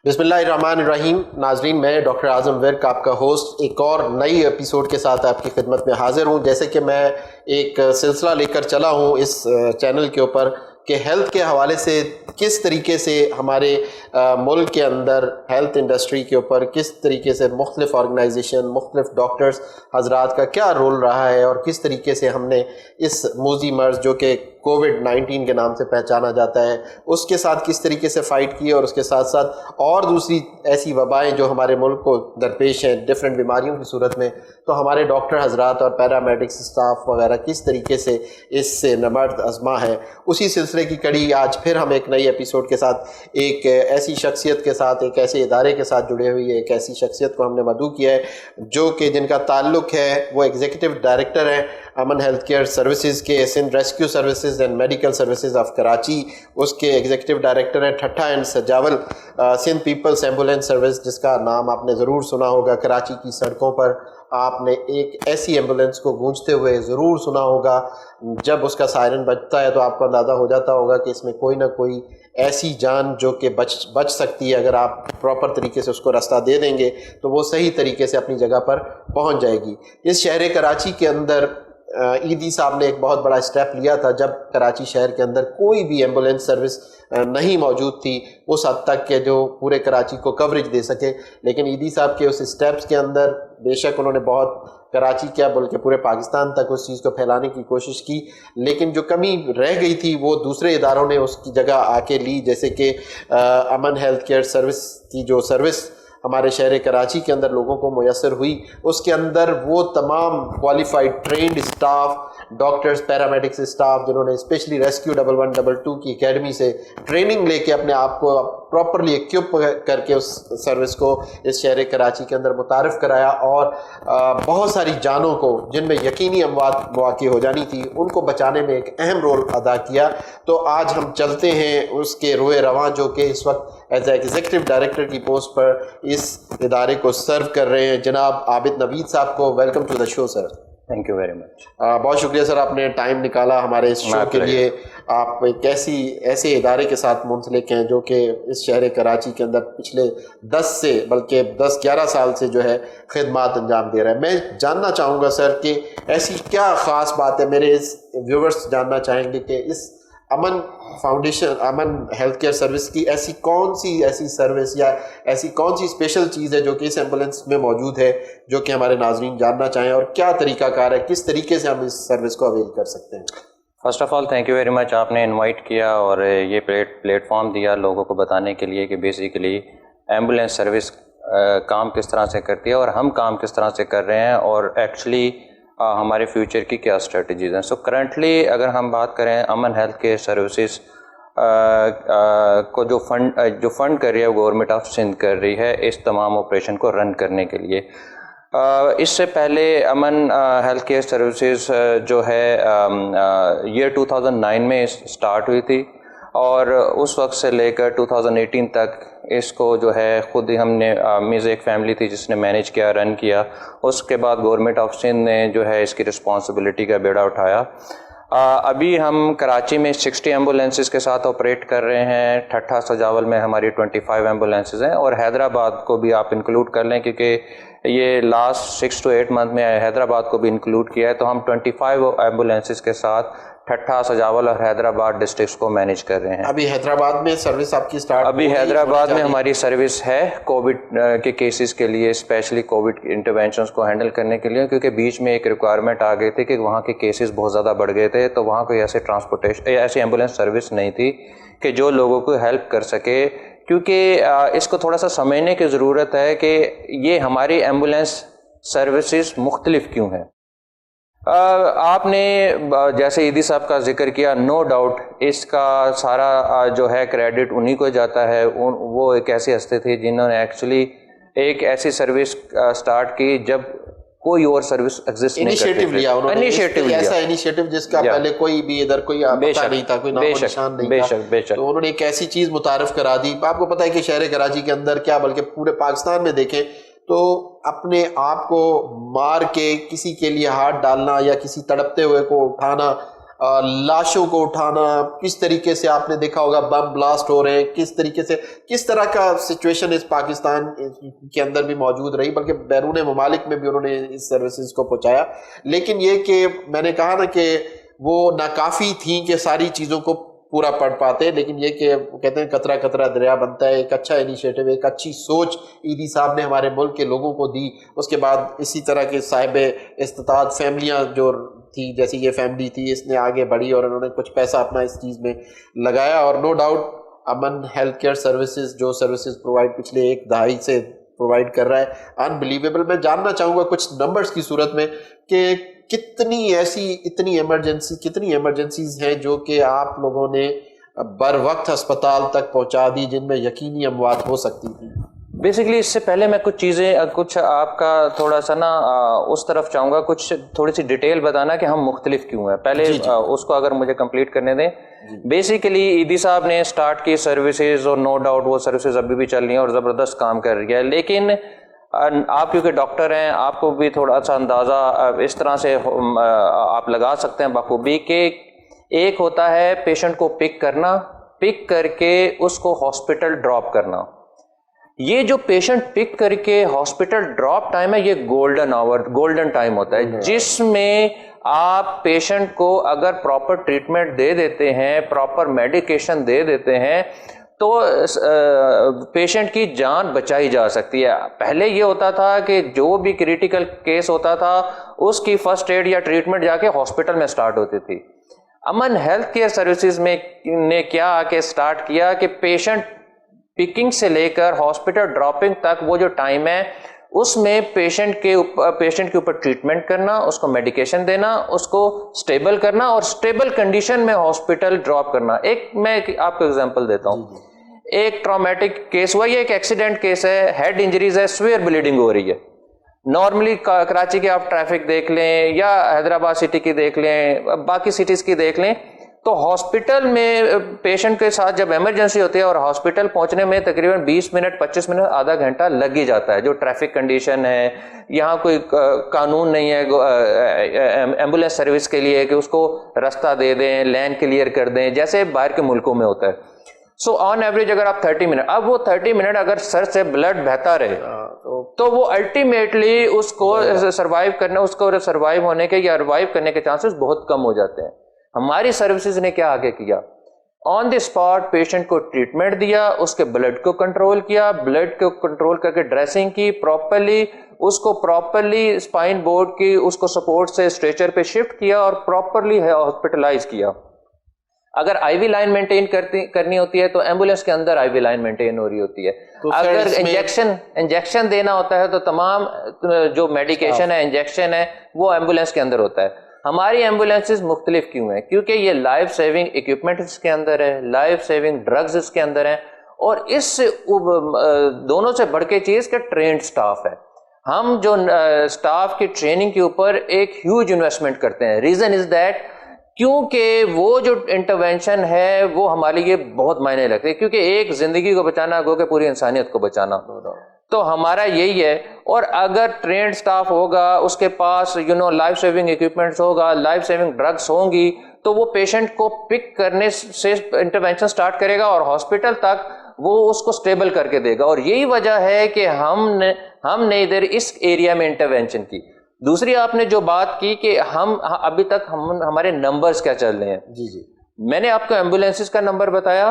بسم اللہ الرحمن الرحیم. ناظرین، میں ڈاکٹر اعظم ورک آپ کا ہوسٹ ایک اور نئی ایپیسوڈ کے ساتھ آپ کی خدمت میں حاضر ہوں. جیسے کہ میں ایک سلسلہ لے کر چلا ہوں اس چینل کے اوپر کہ ہیلتھ کے حوالے سے کس طریقے سے ہمارے ملک کے اندر ہیلتھ انڈسٹری کے اوپر کس طریقے سے مختلف آرگنائزیشن، مختلف ڈاکٹرز حضرات کا کیا رول رہا ہے، اور کس طریقے سے ہم نے اس موذی مرض جو کہ کووڈ-19 کے نام سے پہچانا جاتا ہے اس کے ساتھ کس طریقے سے فائٹ کی، اور اس کے ساتھ ساتھ اور دوسری ایسی وبائیں جو ہمارے ملک کو درپیش ہیں ڈفرینٹ بیماریوں کی صورت میں، تو ہمارے ڈاکٹر حضرات اور پیرامیڈکس اسٹاف وغیرہ کس طریقے سے اس سے نبرد آزما ہے. اسی سلسلے کی کڑی آج پھر ہم ایک نئی ایپیسوڈ کے ساتھ ایک ایسی شخصیت کے ساتھ، ایک ایسے ادارے کے ساتھ جڑے ہوئی ہے. ایک ایسی شخصیت کو ہم نے مدعو کیا ہے جو کہ جن کا تعلق ہے، وہ ایگزیکٹو ڈائریکٹر ہیں امن ہیلتھ کیئر سروسز کے، Sindh rescue services and medical services of Karachi. اس کے ایگزیکٹو ڈائریکٹر ہیں Thatta and Sujawal Sindh people's ambulance service, جس کا نام آپ نے ضرور سنا ہوگا. کراچی کی سڑکوں پر آپ نے ایک ایسی ایمبولینس کو گونجتے ہوئے ضرور سنا ہوگا. جب اس کا سائرن بجتا ہے تو آپ کو اندازہ ہو جاتا ہوگا کہ اس میں کوئی نہ کوئی ایسی جان جو کہ بچ سکتی ہے. اگر آپ پراپر طریقے سے اس کو راستہ دے دیں گے تو وہ صحیح طریقے سے اپنی جگہ پر پہنچ جائے گی. اس شہر کراچی کے اندر ایدی صاحب نے ایک بہت بڑا اسٹیپ لیا تھا جب کراچی شہر کے اندر کوئی بھی ایمبولینس سروس نہیں موجود تھی اس حد تک کہ جو پورے کراچی کو کوریج دے سکے. لیکن ایدی صاحب کے اس اسٹیپس کے اندر بے شک انہوں نے بہت کراچی کیا بلکہ پورے پاکستان تک اس چیز کو پھیلانے کی کوشش کی، لیکن جو کمی رہ گئی تھی وہ دوسرے اداروں نے اس کی جگہ آ کے لی. جیسے کہ امن ہیلتھ کیئر سروس کی جو سروس ہمارے شہر کراچی کے اندر لوگوں کو میسر ہوئی، اس کے اندر وہ تمام qualified trained staff, doctors, paramedics staff جنہوں نے اسپیشلی ریسکیو 1112 کی اکیڈمی سے ٹریننگ لے کے اپنے آپ کو پراپرلی ایکوپ کر کے اس سروس کو اس شہر کراچی کے اندر متعارف کرایا، اور بہت ساری جانوں کو جن میں یقینی اموات واقع ہو جانی تھی ان کو بچانے میں ایک اہم رول ادا کیا. تو آج ہم چلتے ہیں اس کے روئے رواں جو کہ اس وقت ایز اے ایگزیکٹو ڈائریکٹر کی پوسٹ پر اس ادارے کو سرو کر رہے ہیں، جناب عابد نوید صاحب کو. Welcome to the show sir. Thank you very much. بہت شکریہ سر، آپ نے ٹائم نکالا ہمارے اس شو کے لیے. آپ ایک ایسے ادارے کے ساتھ منسلک ہیں جو کہ اس شہر کراچی کے اندر پچھلے 10-11 سال سے جو ہے خدمات انجام دے رہا ہے. میں جاننا چاہوں گا سر کہ ایسی کیا خاص بات ہے، میرے اس ویورز جاننا چاہیں گے کہ اس امن فاؤنڈیشن، امن ہیلتھ کیئر سروس کی ایسی کون سی سروس یا ایسی کون سی اسپیشل چیز ہے جو کہ اس ایمبولینس میں موجود ہے جو کہ ہمارے ناظرین جاننا چاہیں، اور کیا طریقہ کار ہے، کس طریقے سے ہم اس سروس کو اویل کر سکتے ہیں؟ First of all thank you very مچ. آپ نے انوائٹ کیا اور یہ پلیٹ فارم دیا لوگوں کو بتانے کے لیے کہ بیسیکلی ایمبولینس سروس کام کس طرح سے کرتی ہے اور ہم کام کس طرح سے کر رہے ہیں، اور ایکچولی ہمارے فیوچر کی کیا اسٹریٹجیز ہیں. سو کرنٹلی اگر ہم بات کریں امن ہیلتھ کیئر سروسز کو جو فنڈ کر رہی ہے وہ گورنمنٹ آف سندھ کر رہی ہے اس تمام آپریشن کو رن کرنے کے لیے. اس سے پہلے امن ہیلتھ کیئر سروسز جو ہے ایئر 2009 میں اسٹارٹ ہوئی تھی، اور اس وقت سے لے کر 2018 تک اس کو جو ہے خود ہی ہم نے میز ایک فیملی تھی جس نے مینیج کیا، رن کیا. اس کے بعد گورنمنٹ آف سندھ نے جو ہے اس کی رسپانسبلٹی کا بیڑا اٹھایا. ابھی ہم کراچی میں 60 ایمبولینسز کے ساتھ آپریٹ کر رہے ہیں. ٹھٹھا سجاول میں ہماری 25 ایمبولینسز ہیں، اور حیدرآباد کو بھی آپ انکلوڈ کر لیں کیونکہ یہ لاسٹ 6 to 8 منتھ میں حیدرآباد کو بھی انکلوڈ کیا ہے. تو ہم 25 ایمبولینسز کے ساتھ ٹھٹھا سجاول اور حیدرآباد ڈسٹرکٹس کو مینیج کر رہے ہیں. ابھی حیدرآباد میں سروس آپ کی سٹارٹ؟ ابھی حیدرآباد میں ہماری سروس ہے کووڈ کے کیسز کے لیے، اسپیشلی کووڈ انٹرونشنز کو ہینڈل کرنے کے لیے، کیونکہ بیچ میں ایک ریکوائرمنٹ آ گئی تھی کہ وہاں کے کیسز بہت زیادہ بڑھ گئے تھے. تو وہاں کوئی ایسی ایمبولینس سروس نہیں تھی کہ جو لوگوں کو ہیلپ کر سکے. کیونکہ اس کو تھوڑا سا سمجھنے کی ضرورت ہے کہ یہ ہماری ایمبولینس سروسز مختلف کیوں ہیں. آپ نے جیسے ایدی صاحب کا ذکر کیا، نو ڈاؤٹ اس کا سارا جو ہے کریڈٹ انہی کو جاتا ہے. وہ ایک ایسی ہستی تھی جنہوں نے ایکچولی ایک ایسی سروس سٹارٹ کی جب کوئی اور سروس ایگزسٹ نہیں کرتی تھی. ایسا انیشیٹو جس کا پہلے کوئی بھی ادھر کوئی پتہ نہیں تھا، کوئی نام و نشان نہیں تھا، تو انہوں نے ایک ایسی چیز متعارف کرا دی. آپ کو پتہ ہے کہ شہر کراچی کے اندر کیا بلکہ پورے پاکستان میں دیکھیں تو اپنے آپ کو مار کے کسی کے لیے ہاتھ ڈالنا یا کسی تڑپتے ہوئے کو اٹھانا لاشوں کو اٹھانا, کس طریقے سے آپ نے دیکھا ہوگا بم بلاسٹ ہو رہے ہیں, کس طریقے سے کس طرح کا سچویشن اس پاکستان کے اندر بھی موجود رہی, بلکہ بیرون ممالک میں بھی انہوں نے اس سروسز کو پہنچایا. لیکن یہ کہ میں نے کہا نا کہ وہ ناکافی تھیں کہ ساری چیزوں کو پورا پڑھ پاتے, لیکن یہ کہ کہتے ہیں قطرہ قطرہ دریا بنتا ہے. ایک اچھا انیشیٹو, ایک اچھی سوچ ایدی صاحب نے ہمارے ملک کے لوگوں کو دی. اس کے بعد اسی طرح کے صاحب استطاعت فیملیاں جو تھی, جیسی یہ فیملی تھی, اس نے آگے بڑھی اور انہوں نے کچھ پیسہ اپنا اس چیز میں لگایا. اور نو ڈاؤٹ امن ہیلتھ کیئر سروسز جو سروسز پرووائڈ پچھلے ایک دہائی سے پرووائڈ کر رہا ہے, انبلیویبل. میں جاننا چاہوں گا کچھ نمبرز کی صورت میں کہ کتنی ایمرجنسیز ہیں جو کہ آپ لوگوں نے بر وقت ہسپتال تک پہنچا دی, جن میں یقینی اموات ہو سکتی تھی. بیسیکلی اس سے پہلے میں کچھ آپ کا تھوڑا سا نا اس طرف چاہوں گا, کچھ تھوڑی سی ڈیٹیل بتانا کہ ہم مختلف کیوں ہیں. پہلے اس کو اگر مجھے کمپلیٹ کرنے دیں. بیسیکلی ایدی صاحب نے سٹارٹ کی سروسز, اور نو ڈاؤٹ وہ سروسز ابھی بھی چل رہی ہیں اور زبردست کام کر رہی ہے. لیکن آپ کیونکہ ڈاکٹر ہیں, آپ کو بھی تھوڑا سا اندازہ اس طرح سے آپ لگا سکتے ہیں بخوبی کہ ایک ہوتا ہے پیشنٹ کو پک کرنا, پک کر کے اس کو ہاسپٹل ڈراپ کرنا. یہ جو پیشنٹ پک کر کے ہاسپٹل ڈراپ ٹائم ہے, یہ گولڈن ٹائم ہوتا ہے, جس میں آپ پیشنٹ کو اگر پراپر ٹریٹمنٹ دے دیتے ہیں, پراپر میڈیکیشن دے دیتے ہیں, تو پیشنٹ کی جان بچائی جا سکتی ہے. پہلے یہ ہوتا تھا کہ جو بھی کریٹیکل کیس ہوتا تھا اس کی فرسٹ ایڈ یا ٹریٹمنٹ جا کے ہاسپٹل میں سٹارٹ ہوتی تھی. امن ہیلتھ کیئر سروسز میں نے کیا کہ سٹارٹ کیا کہ پیشنٹ پکنگ سے لے کر ہاسپٹل ڈراپنگ تک وہ جو ٹائم ہے اس میں پیشنٹ کے اوپر ٹریٹمنٹ کرنا, اس کو میڈیکیشن دینا, اس کو سٹیبل کرنا اور سٹیبل کنڈیشن میں ہاسپٹل ڈراپ کرنا. میں آپ کو ایگزامپل دیتا ہوں. ایک ٹرامیٹک کیس ہوا, یہ ایک ایکسیڈنٹ کیس ہے, ہیڈ انجریز ہے, سویئر بلیڈنگ ہو رہی ہے. نارملی کراچی کے آپ ٹریفک دیکھ لیں یا حیدرآباد سٹی کی دیکھ لیں, باقی سٹیز کی دیکھ لیں, تو ہاسپٹل میں پیشنٹ کے ساتھ جب ایمرجنسی ہوتی ہے اور ہاسپٹل پہنچنے میں تقریباً 20 منٹ 25 منٹ آدھا گھنٹہ لگ ہی جاتا ہے. جو ٹریفک کنڈیشن ہے, یہاں کوئی قانون نہیں ہے ایمبولینس سروس کے لیے کہ اس کو رستہ دے دیں, لین کلیئر کر دیں, جیسے باہر کے ملکوں میں ہوتا ہے. سو آن ایوریج اگر آپ 30 منٹ, اب وہ 30 منٹ اگر سر سے بلڈ بہتا رہے تو وہ الٹیمیٹلی اس کو سروائیو کرنا, اس کو سروائیو ہونے کے یا ریوائیو کرنے کے چانسز بہت کم ہو جاتے ہیں. ہماری سروسز نے کیا آگے کیا, آن دی اسپاٹ پیشنٹ کو ٹریٹمنٹ دیا, اس کے بلڈ کو کنٹرول کیا, بلڈ کو کنٹرول کر کے ڈریسنگ کی پراپرلی, اس کو پراپرلی اسپائن بورڈ کی اس کو سپورٹ سے اسٹریچر پہ شفٹ کیا اور پراپرلی ہاسپٹلائز کیا. اگر آئی وی لائن مینٹین کرنی ہوتی ہے تو ایمبولینس کے اندر آئی وی لائن مینٹین ہو رہی ہوتی ہے. اگر انجیکشن دینا ہوتا ہے تو تمام جو میڈیکیشن ہے, انجیکشن ہے, وہ ایمبولینس کے اندر ہوتا ہے. ہماری ایمبولینسز مختلف کیوں ہیں, کیونکہ یہ لائف سیونگ اکوپمنٹ اس کے اندر ہے, لائف سیونگ ڈرگز اس کے اندر ہیں, اور اس سے دونوں سے بڑھ کے چیز کہ ٹرینڈ سٹاف ہے. ہم جو سٹاف کی ٹریننگ کے اوپر ایک ہیوج انویسٹمنٹ کرتے ہیں. ریزن از دیٹ کیونکہ وہ جو انٹرونشن ہے وہ ہمارے لیے بہت معنی رکھتے ہیں, کیونکہ ایک زندگی کو بچانا گو کہ پوری انسانیت کو بچانا, تو ہمارا یہی ہے. اور اگر ٹرینڈ سٹاف ہوگا, اس کے پاس لائف سیونگ اکوپمنٹس ہوگا, لائف سیونگ ڈرگس ہوں گی, تو وہ پیشنٹ کو پک کرنے سے انٹرونشن سٹارٹ کرے گا اور ہاسپٹل تک وہ اس کو سٹیبل کر کے دے گا. اور یہی وجہ ہے کہ ہم نے ادھر اس ایریا میں انٹرونشن کی. دوسری آپ نے جو بات کی کہ ہم ابھی تک ہمارے نمبرز کیا چل رہے ہیں, جی میں نے آپ کو ایمبولینسز کا نمبر بتایا.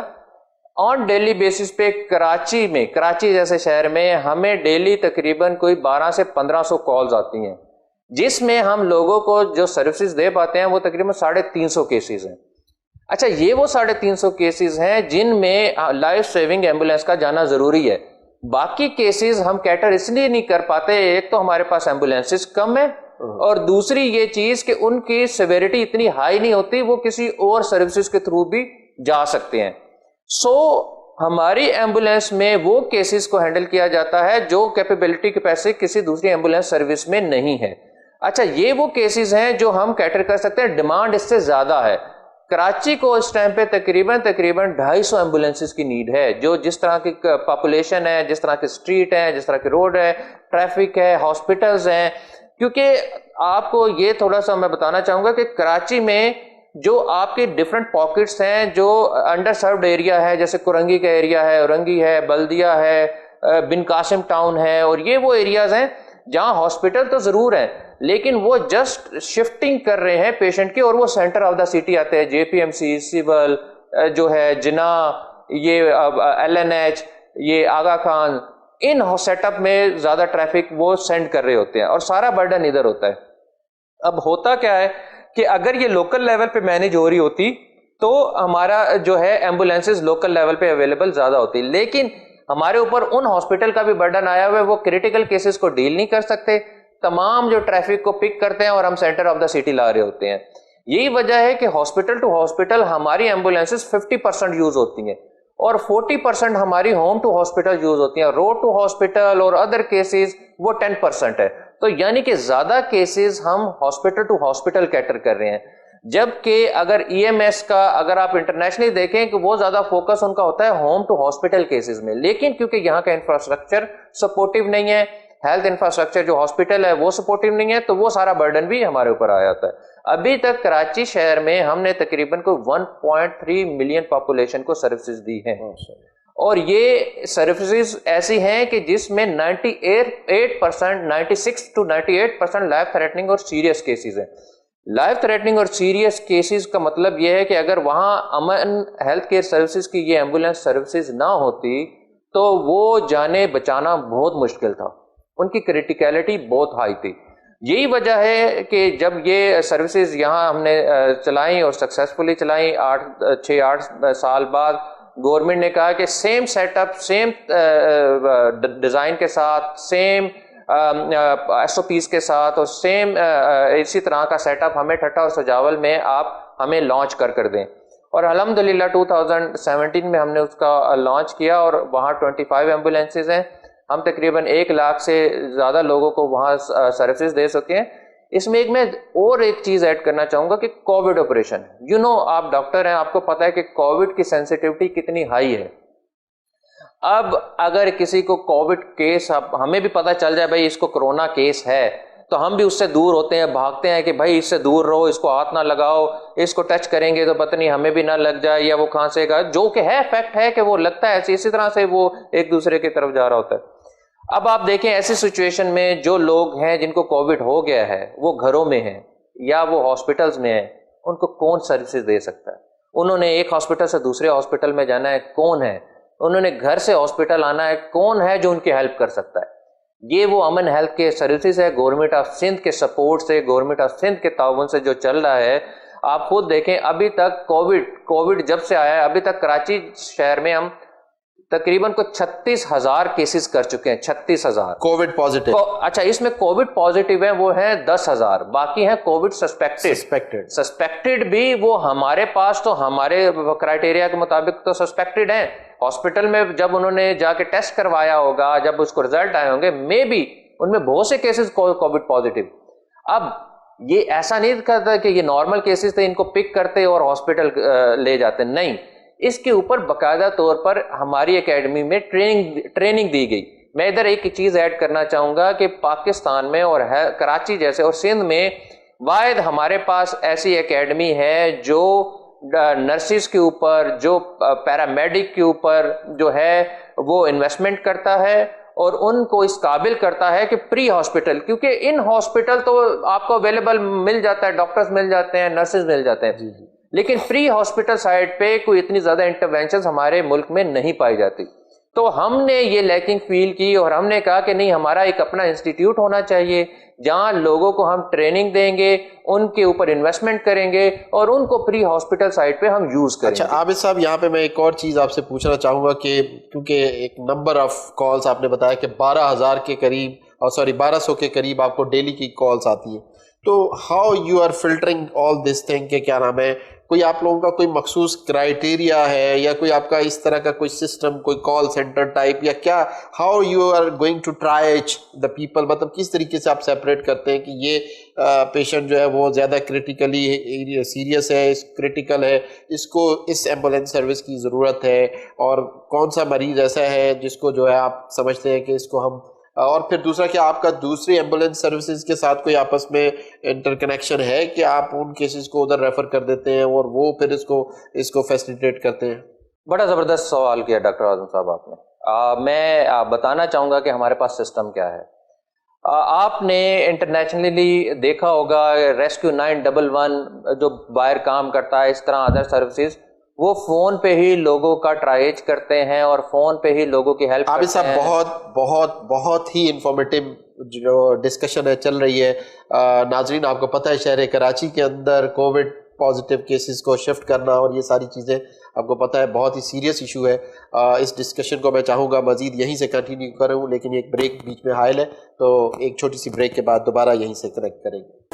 آن ڈیلی بیسس پہ کراچی جیسے شہر میں ہمیں ڈیلی تقریباً کوئی 1200 سے 1500 کالز آتی ہیں, جس میں ہم لوگوں کو جو سروسز دے پاتے ہیں وہ تقریباً 350 کیسز ہیں. اچھا, یہ وہ 350 کیسز ہیں جن میں لائف سیونگ ایمبولینس کا جانا ضروری ہے. باقی کیسز ہم کیٹر اس لیے نہیں کر پاتے, ایک تو ہمارے پاس ایمبولینسز کم ہیں, اور دوسری یہ چیز کہ ان کی سیویرٹی اتنی ہائی نہیں ہوتی, وہ کسی اور سروسز کے تھرو بھی جا سکتے ہیں. سو ہماری ایمبولینس میں وہ کیسز کو ہینڈل کیا جاتا ہے جو کیپیبلٹی کے پیسے کسی دوسری ایمبولینس سروس میں نہیں ہے. اچھا, یہ وہ کیسز ہیں جو ہم کیٹر کر سکتے ہیں, ڈیمانڈ اس سے زیادہ ہے. کراچی کو اس ٹائم پہ تقریباً 250 ایمبولینسز کی نیڈ ہے, جو جس طرح کی پاپولیشن ہے, جس طرح کی اسٹریٹ ہے, جس طرح کی روڈ ہے, ٹریفک ہے, ہاسپٹلز ہیں. کیونکہ آپ کو یہ تھوڑا سا میں بتانا چاہوں گا کہ کراچی میں جو آپ کے ڈفرینٹ پاکٹس ہیں جو انڈر سروڈ ایریا ہے, جیسے کرنگی کا ایریا ہے, اورنگی ہے, بلدیہ ہے, بن قاسم ٹاؤن ہے, اور یہ وہ ایریاز ہیں جہاں ہاسپٹل تو ضرور ہیں لیکن وہ جسٹ شفٹنگ کر رہے ہیں پیشنٹ کی, اور وہ سینٹر آف دا سٹی آتے ہیں, جے پی ایم سی, سول جو ہے, جنا, یہ ایل این ایچ, یہ آغا خان, ان سیٹ اپ میں زیادہ ٹریفک وہ سینڈ کر رہے ہوتے ہیں اور سارا برڈن ادھر ہوتا ہے. اب ہوتا کیا ہے کہ اگر یہ لوکل لیول پہ مینیج ہو رہی ہوتی تو ہمارا جو ہے ایمبولینسز لوکل لیول پہ اویلیبل زیادہ ہوتی, لیکن ہمارے اوپر ان ہاسپٹل کا بھی برڈن آیا ہوا ہے, وہ کریٹیکل کیسز کو ڈیل نہیں کر سکتے, تمام جو ٹریفک کو پک کرتے ہیں اور ہم سینٹر آف دا سٹی لا رہے ہوتے ہیں. یہی وجہ ہے کہ ہاسپٹل ٹو ہاسپٹل ہماری ایمبولینسز 50% یوز ہوتی ہیں اور 40% ہماری ہوم ٹو ہاسپٹل یوز ہوتی ہیں, روڈ ٹو ہاسپٹل اور ادر کیسز وہ 10% ہے. تو یعنی کہ زیادہ کیسز ہم ہاسپٹل ٹو ہاسپٹل کیٹر کر رہے ہیں, جبکہ اگر ای ایم ایس کا اگر آپ انٹرنیشنلی دیکھیں کہ وہ زیادہ فوکس ان کا ہوتا ہے ہوم ٹو ہاسپٹل کیسز میں, لیکن کیونکہ یہاں کا انفراسٹرکچر سپورٹیو نہیں ہے, ہیلتھ انفراسٹرکچر جو ہاسپٹل ہے وہ سپورٹیو نہیں ہے, تو وہ سارا برڈن بھی ہمارے اوپر آ جاتا ہے. ابھی تک کراچی شہر میں ہم نے تقریباً کوئی 1.3 ملین پاپولیشن کو سروسز دی ہیں, اور یہ سروسز ایسی ہیں کہ جس میں 98% 96 to 98% لائف تھریٹننگ اور سیریس کیسز ہیں. لائف تھریٹننگ اور سیریس کیسز کا مطلب یہ ہے کہ اگر وہاں امن ہیلتھ کیئر سروسز کی یہ ایمبولینس سروسز نہ ہوتی تو وہ جانیں بچانا بہت مشکل تھا, ان کی کریٹیکلٹی بہت ہائی تھی. یہی وجہ ہے کہ جب یہ سروسز یہاں ہم نے چلائیں اور سکسیسفلی چلائیں 6-8 سال بعد, گورنمنٹ نے کہا کہ same set up, same design کے ساتھ, سیم ایس او پیز کے ساتھ اور سیم اسی طرح کا سیٹ اپ ہمیں ٹھٹا اور سجاول میں آپ ہمیں لانچ کر دیں. اور الحمدللہ 2017 میں ہم نے اس کا لانچ کیا اور وہاں 25 ایمبولینسز ہیں, ہم تقریباً 1 لاکھ سے زیادہ لوگوں کو وہاں سروسز دے سکے ہیں. اس میں میں اور ایک چیز ایڈ کرنا چاہوں گا کہ کووڈ آپریشن, آپ ڈاکٹر ہیں, آپ کو پتا ہے کہ کووڈ کی سینسٹیوٹی کتنی ہائی ہے. اب اگر کسی کو کووڈ کیس, اب ہمیں بھی پتہ چل جائے بھائی اس کو کرونا کیس ہے, تو ہم بھی اس سے دور ہوتے ہیں, بھاگتے ہیں کہ بھائی اس سے دور رہو, اس کو ہاتھ نہ لگاؤ, اس کو ٹچ کریں گے تو پتہ نہیں ہمیں بھی نہ لگ جائے یا وہ کھانسے گا, جو کہ ہے فیکٹ ہے کہ وہ لگتا ہے, اسی طرح سے وہ ایک دوسرے کی طرف جا رہا ہوتا ہے. اب آپ دیکھیں ایسی سچویشن میں جو لوگ ہیں جن کو کووڈ ہو گیا ہے وہ گھروں میں ہیں یا وہ ہاسپٹلز میں ہیں, ان کو کون سروسز دے سکتا ہے؟ انہوں نے ایک ہاسپٹل سے دوسرے ہاسپٹل میں جانا ہے, کون ہے؟ انہوں نے گھر سے ہاسپٹل آنا ہے, کون ہے جو ان کی ہیلپ کر سکتا ہے؟ یہ وہ امن ہیلتھ کے سروسز ہے, گورنمنٹ آف سندھ کے سپورٹ سے, گورنمنٹ آف سندھ کے تعاون سے جو چل رہا ہے. آپ خود دیکھیں ابھی تک کووڈ جب سے آیا ہے ابھی تک کراچی شہر میں ہم تقریباً کو 36,000 کیسز کر چکے ہیں. 36,000 کووڈ پازیٹیو. اچھا, اس میں کووڈ پازیٹیو ہیں وہ ہیں 10,000, باقی ہیں کووڈ سسپیکٹڈ بھی وہ ہمارے پاس تو ہمارے کرائٹیریا کے مطابق تو سسپیکٹڈ ہیں. ہاسپٹل میں جب انہوں نے جا کے ٹیسٹ کروایا ہوگا, جب اس کو رزلٹ آئے ہوں گے, میں بھی ان میں بہت سے کیسز کووڈ پازیٹیو. اب یہ ایسا نہیں کرتا کہ یہ نارمل کیسز تھے, ان کو پک کرتے اور ہاسپٹل لے جاتے, نہیں, اس کے اوپر باقاعدہ طور پر ہماری اکیڈمی میں ٹریننگ دی گئی. میں ادھر ایک چیز ایڈ کرنا چاہوں گا کہ پاکستان میں اور کراچی جیسے اور سندھ میں واحد ہمارے پاس ایسی اکیڈمی ہے جو نرسز کے اوپر, جو پیرامیڈک کے اوپر جو ہے وہ انویسٹمنٹ کرتا ہے اور ان کو اس قابل کرتا ہے کہ پری ہاسپٹل, کیونکہ ان ہاسپٹل تو آپ کو اویلیبل مل جاتا ہے, ڈاکٹرز مل جاتے ہیں, نرسز مل جاتے ہیں, لیکن پری ہاسپٹل سائٹ پہ کوئی اتنی زیادہ انٹرونشنز ہمارے ملک میں نہیں پائی جاتی. تو ہم نے یہ لیکنگ فیل کی اور ہم نے کہا کہ نہیں, ہمارا ایک اپنا انسٹیٹیوٹ ہونا چاہیے جہاں لوگوں کو ہم ٹریننگ دیں گے, ان کے اوپر انویسٹمنٹ کریں گے اور ان کو پری ہاسپٹل سائٹ پہ ہم یوز کریں گے. اچھا عابد صاحب, یہاں پہ میں ایک اور چیز آپ سے پوچھنا چاہوں گا کہ کیونکہ ایک نمبر آف کالز آپ نے بتایا کہ 12,000 کے قریب, اور 1200 کے قریب آپ کو ڈیلی کی کالز آتی ہیں, تو how you are filtering all this thing کہ کیا نام ہے, کوئی آپ لوگوں کا کوئی مخصوص کرائیٹیریا ہے یا کوئی آپ کا اس طرح کا کوئی سسٹم, کوئی کال سینٹر ٹائپ, یا کیا how you are going to triage the people, مطلب کس طریقے سے آپ سیپریٹ کرتے ہیں کہ یہ پیشنٹ جو ہے وہ زیادہ کریٹیکلی سیریس ہے, کریٹیکل ہے, اس کو اس ایمبولینس سروس کی ضرورت ہے, اور کون سا مریض ایسا ہے جس کو جو ہے آپ سمجھتے ہیں کہ اس کو ہم اور پھر دوسرا کہ آپ کا دوسری ایمبولینس سروسز کے ساتھ کوئی آپس میں انٹر کنیکشن ہے کہ آپ ان کیسز کو ادھر ریفر کر دیتے ہیں اور وہ پھر اس کو فیسلیٹیٹ کرتے ہیں؟ بڑا زبردست سوال کیا ڈاکٹر اعظم صاحب آپ نے. میں بتانا چاہوں گا کہ ہمارے پاس سسٹم کیا ہے. آپ نے انٹرنیشنلی دیکھا ہوگا ریسکیو 911 جو باہر کام کرتا ہے، اس طرح ادر سروسز، وہ فون پہ ہی لوگوں کا ٹرائیج کرتے ہیں اور فون پہ ہی لوگوں کی ہیلپ عابد کرتے ہیں. صاحب بہت ہی انفارمیٹیو جو ڈسکشن ہے چل رہی ہے. ناظرین آپ کو پتہ ہے شہر کراچی کے اندر کووڈ پازیٹیو کیسز کو شفٹ کرنا اور یہ ساری چیزیں آپ کو پتہ ہے بہت ہی سیریس ایشو ہے. اس ڈسکشن کو میں چاہوں گا مزید یہیں سے کنٹینیو کروں، لیکن ایک بریک بیچ میں حائل ہے، تو ایک چھوٹی سی بریک کے بعد دوبارہ یہیں سے کنیکٹ کریں گے.